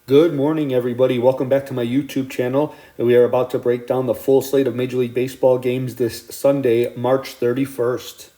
Good morning, everybody. Welcome back to my YouTube channel. We are about to break down the full slate of Major League Baseball games this Sunday, March 31st.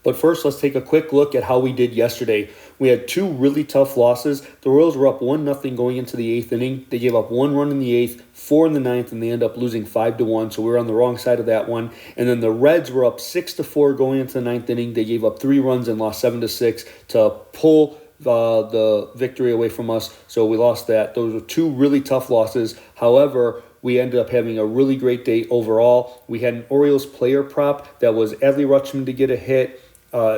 But first, let's take a quick look at how we did yesterday. We had two really tough losses. The Royals were up 1-0 going into the eighth inning. They gave up one run in the eighth, four in the ninth, and they end up losing 5-1. So we were on the wrong side of that one. And then the Reds were up 6-4 going into the ninth inning. They gave up three runs and lost 7-6 to pull the victory away from us. So we lost that. Those were two really tough losses. However, we ended up having a really great day overall. We had an Orioles player prop that was Adley Rutschman to get a hit,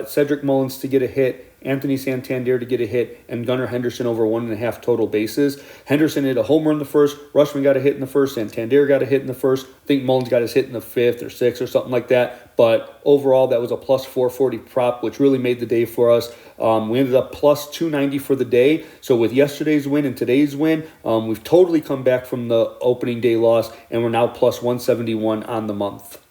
Cedric Mullins to get a hit, Anthony Santander to get a hit, and Gunnar Henderson over 1.5 total bases. Henderson hit a home run in the first, Rutschman got a hit in the first, Santander got a hit in the first. I think Mullins got his hit in the fifth or sixth or something like that. But overall, that was a plus 440 prop, which really made the day for us. We ended up plus 290 for the day. So with yesterday's win and today's win, we've totally come back from the opening day loss, and we're now plus 171 on the month.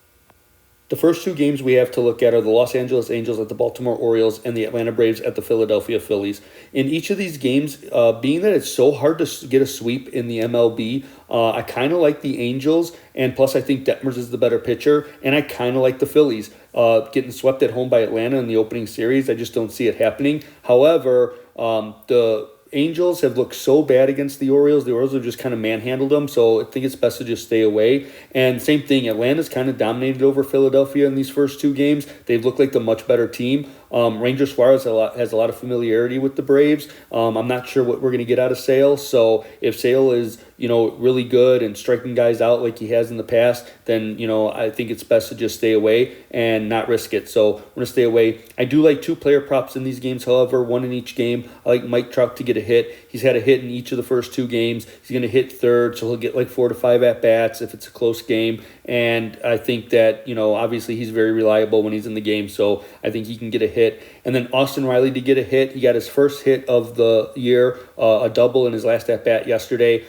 The first two games we have to look at are the Los Angeles Angels at the Baltimore Orioles and the Atlanta Braves at the Philadelphia Phillies. In each of these games, being that it's so hard to get a sweep in the MLB, I kind of like the Angels, and plus I think Detmers is the better pitcher, and I kind of like the Phillies. Getting swept at home by Atlanta in the opening series, I just don't see it happening. However, the Angels have looked so bad against the Orioles. The Orioles have just kind of manhandled them, so I think it's best to just stay away. And same thing, Atlanta's kind of dominated over Philadelphia in these first two games. They've looked like the much better team. Ranger Suarez has a lot of familiarity with the Braves. I'm not sure what we're going to get out of Sale. So if Sale is, really good and striking guys out like he has in the past, then, I think it's best to just stay away and not risk it. So we're going to stay away. I do like two player props in these games, however, one in each game. I like Mike Trout to get a hit. He's had a hit in each of the first two games. He's going to hit third, so he'll get like 4 to 5 at-bats if it's a close game. And I think that, obviously he's very reliable when he's in the game, so I think he can get a hit. And then Austin Riley to get a hit. He got his first hit of the year, a double in his last at-bat yesterday.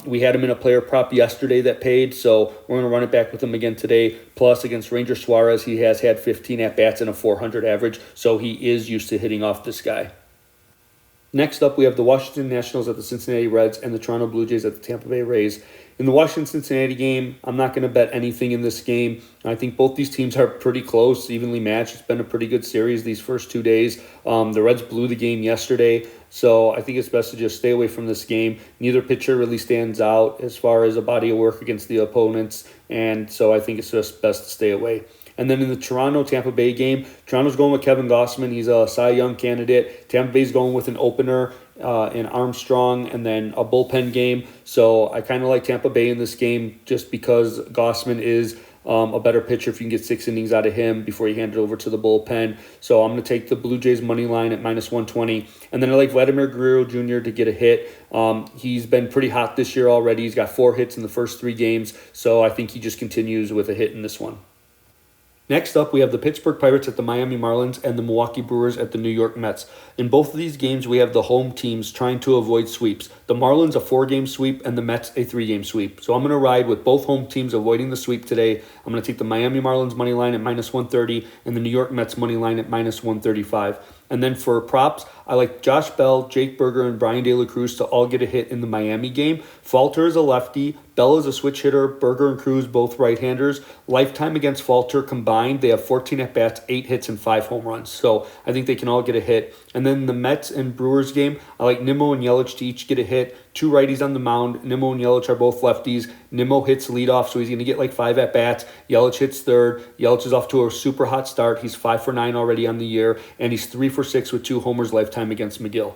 We had him in a player prop yesterday that paid, so we're going to run it back with him again today. Plus, against Ranger Suarez, he has had 15 at-bats and a 400 average, so he is used to hitting off this guy. Next up, we have the Washington Nationals at the Cincinnati Reds and the Toronto Blue Jays at the Tampa Bay Rays. In the Washington-Cincinnati game, I'm not going to bet anything in this game. I think both these teams are pretty close, evenly matched. It's been a pretty good series these first 2 days. The Reds blew the game yesterday, so I think it's best to just stay away from this game. Neither pitcher really stands out as far as a body of work against the opponents, and so I think it's just best to stay away. And then in the Toronto-Tampa Bay game, Toronto's going with Kevin Gausman. He's a Cy Young candidate. Tampa Bay's going with an opener in Armstrong and then a bullpen game. So I kind of like Tampa Bay in this game just because Gausman is a better pitcher if you can get 6 innings out of him before you hand it over to the bullpen. So I'm going to take the Blue Jays money line at minus 120. And then I like Vladimir Guerrero Jr. to get a hit. He's been pretty hot this year already. He's got 4 hits in the first 3 games. So I think he just continues with a hit in this one. Next up, we have the Pittsburgh Pirates at the Miami Marlins and the Milwaukee Brewers at the New York Mets. In both of these games, we have the home teams trying to avoid sweeps. The Marlins a 4-game sweep and the Mets a 3-game sweep. So I'm going to ride with both home teams avoiding the sweep today. I'm going to take the Miami Marlins money line at minus 130 and the New York Mets money line at minus 135. And then for props, I like Josh Bell, Jake Berger, and Brian De La Cruz to all get a hit in the Miami game. Falter is a lefty. Bell is a switch hitter. Berger and Cruz both right-handers. Lifetime against Falter combined, they have 14 at-bats, 8 hits, and 5 home runs. So I think they can all get a hit. And then the Mets and Brewers game, I like Nimmo and Yelich to each get a hit. 2 righties on the mound. Nimmo and Yelich are both lefties. Nimmo hits leadoff, so he's going to get like 5 at-bats. Yelich hits third. Yelich is off to a super hot start. He's 5 for 9 already on the year, and he's 3 for 6 with 2 homers lifetime against McGill.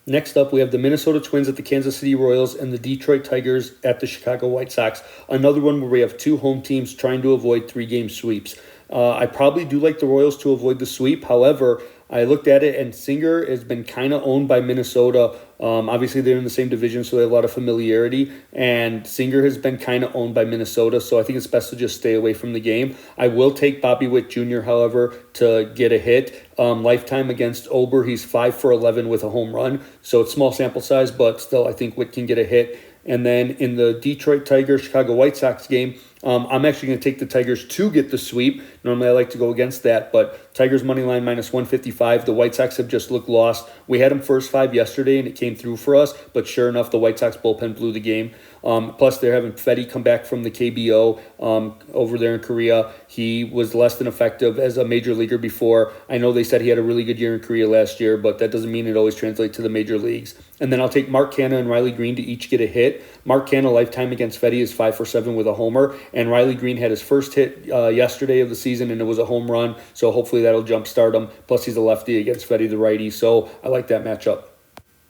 Next up, we have the Minnesota Twins at the Kansas City Royals and the Detroit Tigers at the Chicago White Sox. Another one where we have 2 home teams trying to avoid 3-game sweeps. I probably do like the Royals to avoid the sweep. However, I looked at it, and Singer has been kind of owned by Minnesota. Obviously, they're in the same division, so they have a lot of familiarity. And Singer has been kind of owned by Minnesota, so I think it's best to just stay away from the game. I will take Bobby Witt Jr., however, to get a hit. Lifetime against Ober, he's 5 for 11 with a home run. So it's small sample size, but still, I think Witt can get a hit. And then in the Detroit Tigers Chicago White Sox game, I'm actually going to take the Tigers to get the sweep. Normally I like to go against that, but Tigers money line minus 155. The White Sox have just looked lost. We had them first 5 yesterday, and it came through for us, but sure enough, the White Sox bullpen blew the game. Plus, they're having Fetty come back from the KBO over there in Korea. He was less than effective as a major leaguer before. I know they said he had a really good year in Korea last year, but that doesn't mean it always translates to the major leagues. And then I'll take Mark Canha and Riley Green to each get a hit. Mark Canha lifetime against Fetty is 5 for 7 with a homer, and Riley Green had his first hit yesterday of the season, and it was a home run, so hopefully that'll jumpstart him. Plus, he's a lefty against Fetty, the righty, so I like that matchup.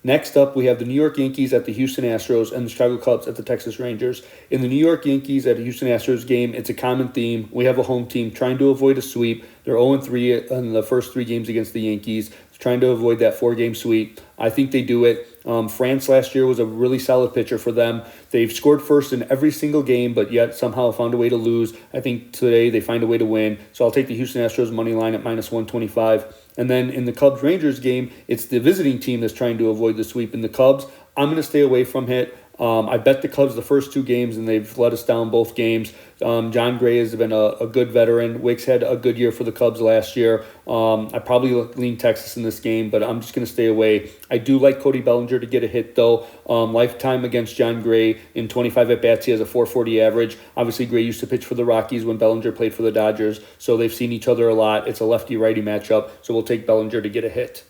Next up, we have the New York Yankees at the Houston Astros and the Chicago Cubs at the Texas Rangers. In the New York Yankees at a Houston Astros game, it's a common theme. We have a home team trying to avoid a sweep. They're 0-3 in the first 3 games against the Yankees, trying to avoid that 4-game sweep. I think they do it. France last year was a really solid pitcher for them. They've scored first in every single game, but yet somehow found a way to lose. I think today they find a way to win. So I'll take the Houston Astros money line at minus 125. And then in the Cubs-Rangers game, it's the visiting team that's trying to avoid the sweep. In the Cubs, I'm going to stay away from it. I bet the Cubs the first 2 games, and they've let us down both games. John Gray has been a good veteran. Wicks had a good year for the Cubs last year. I probably lean Texas in this game, but I'm just going to stay away. I do like Cody Bellinger to get a hit, though. Lifetime against John Gray in 25 at-bats, he has a 440 average. Obviously, Gray used to pitch for the Rockies when Bellinger played for the Dodgers, so they've seen each other a lot. It's a lefty-righty matchup, so we'll take Bellinger to get a hit.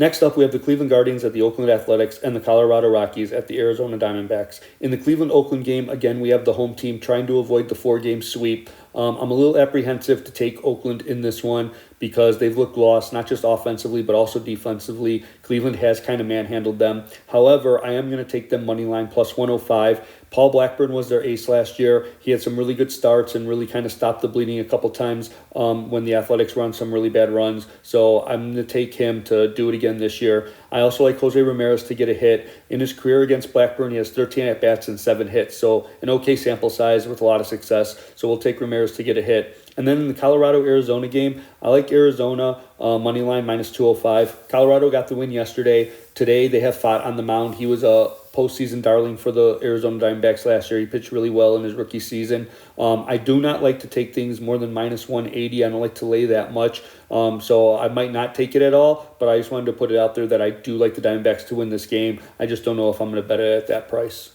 Next up, we have the Cleveland Guardians at the Oakland Athletics and the Colorado Rockies at the Arizona Diamondbacks. In the Cleveland-Oakland game, again, we have the home team trying to avoid the 4-game sweep. I'm a little apprehensive to take Oakland in this one because they've looked lost, not just offensively, but also defensively. Cleveland has kind of manhandled them. However, I am going to take them money line plus 105. Paul Blackburn was their ace last year. He had some really good starts and really kind of stopped the bleeding a couple times when the Athletics were on some really bad runs. So I'm going to take him to do it again this year. I also like Jose Ramirez to get a hit. In his career against Blackburn, he has 13 at-bats and 7 hits. So an okay sample size with a lot of success. So we'll take Ramirez to get a hit. And then in the Colorado-Arizona game, I like Arizona money line minus 205. Colorado got the win yesterday. Today they have Fott on the mound. He was a postseason darling for the Arizona Diamondbacks last year. He pitched really well in his rookie season. I do not like to take things more than minus 180. I don't like to lay that much. So I might not take it at all, but I just wanted to put it out there that I do like the Diamondbacks to win this game. I just don't know if I'm going to bet it at that price.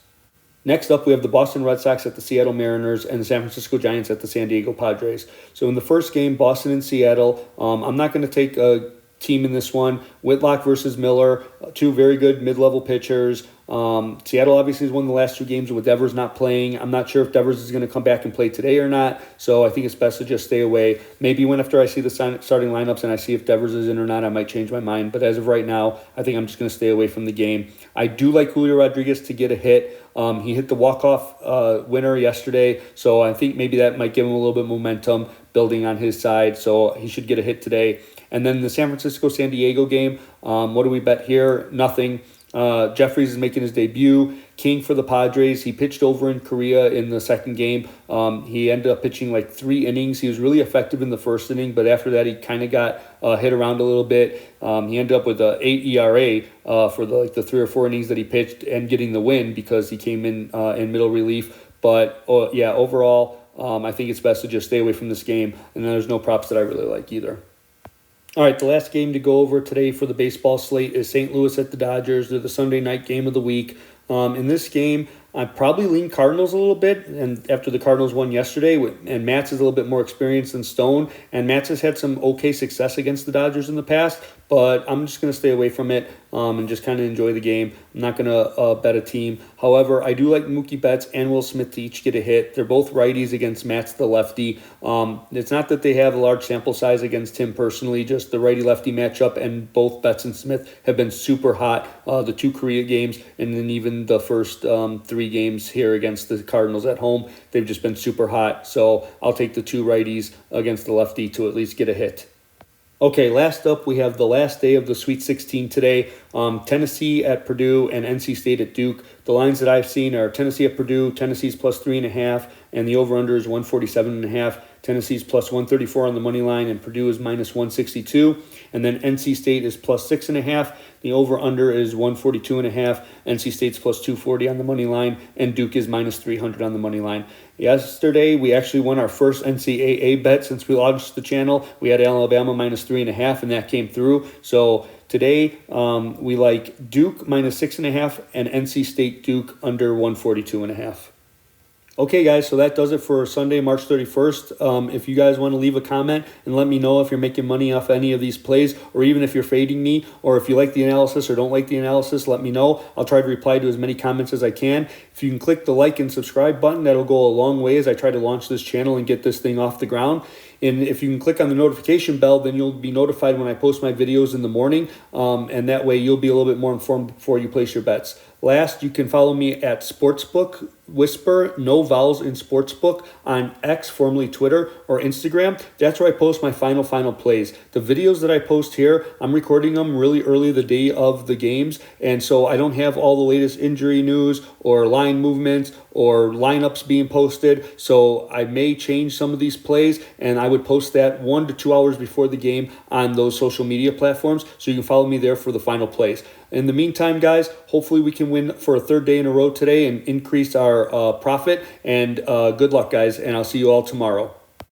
Next up, we have the Boston Red Sox at the Seattle Mariners and the San Francisco Giants at the San Diego Padres. So in the first game, Boston and Seattle, I'm not going to take a team in this one. Whitlock versus Miller, 2 very good mid-level pitchers. Seattle obviously has won the last 2 games with Devers not playing. I'm not sure if Devers is going to come back and play today or not, so I think it's best to just stay away. Maybe when after I see the starting lineups and I see if Devers is in or not, I might change my mind. But as of right now, I think I'm just going to stay away from the game. I do like Julio Rodriguez to get a hit. He hit the walk-off winner yesterday, so I think maybe that might give him a little bit of momentum building on his side, so he should get a hit today. And then the San Francisco-San Diego game, what do we bet here? Nothing. Jeffries is making his debut. King for the Padres. He pitched over in Korea in the second game. He ended up pitching like 3 innings. He was really effective in the first inning, but after that he kind of got hit around a little bit. He ended up with an 8 ERA for the 3 or 4 innings that he pitched and getting the win because he came in middle relief. But overall, I think it's best to just stay away from this game. And then there's no props that I really like either. All right, the last game to go over today for the baseball slate is St. Louis at the Dodgers. They're the Sunday night game of the week. In this game, I probably lean Cardinals a little bit, and after the Cardinals won yesterday, and Matz is a little bit more experienced than Stone, and Matz has had some okay success against the Dodgers in the past, but I'm just going to stay away from it and just kind of enjoy the game. I'm not going to bet a team. However, I do like Mookie Betts and Will Smith to each get a hit. They're both righties against Matz, the lefty. It's not that they have a large sample size against him personally, just the righty-lefty matchup, and both Betts and Smith have been super hot, the 2 Korea games, and then even the first 3 games here against the Cardinals at home. They've just been super hot, so I'll take the 2 righties against the lefty to at least get a hit. Okay, last up, we have the last day of the Sweet 16 today. Tennessee at Purdue and NC State at Duke. The lines that I've seen are Tennessee at Purdue. Tennessee's plus 3.5, and the over-under is 147.5. Tennessee's plus 134 on the money line, and Purdue is minus 162. And then NC State is plus 6.5. The over-under is 142.5. NC State's plus 240 on the money line, and Duke is minus 300 on the money line. Yesterday, we actually won our first NCAA bet since we launched the channel. We had Alabama minus 3.5, and that came through. So today, we like Duke minus 6.5 and NC State Duke under 142.5. Okay, guys, so that does it for Sunday, March 31st. If you guys want to leave a comment and let me know if you're making money off any of these plays, or even if you're fading me, or if you like the analysis or don't like the analysis, let me know. I'll try to reply to as many comments as I can. If you can click the like and subscribe button, that'll go a long way as I try to launch this channel and get this thing off the ground. And if you can click on the notification bell, then you'll be notified when I post my videos in the morning. And that way you'll be a little bit more informed before you place your bets. Last, you can follow me at Sportsbook Whisper, no vowels in Sportsbook, on X, formerly Twitter, or Instagram. That's where I post my final plays. The videos that I post here, I'm recording them really early the day of the games, and so I don't have all the latest injury news or line movements or lineups being posted. So I may change some of these plays, and I would post that 1 to 2 hours before the game on those social media platforms, so you can follow me there for the final plays. In the meantime, guys, hopefully we can win for a third day in a row today and increase our profit. And good luck, guys, and I'll see you all tomorrow.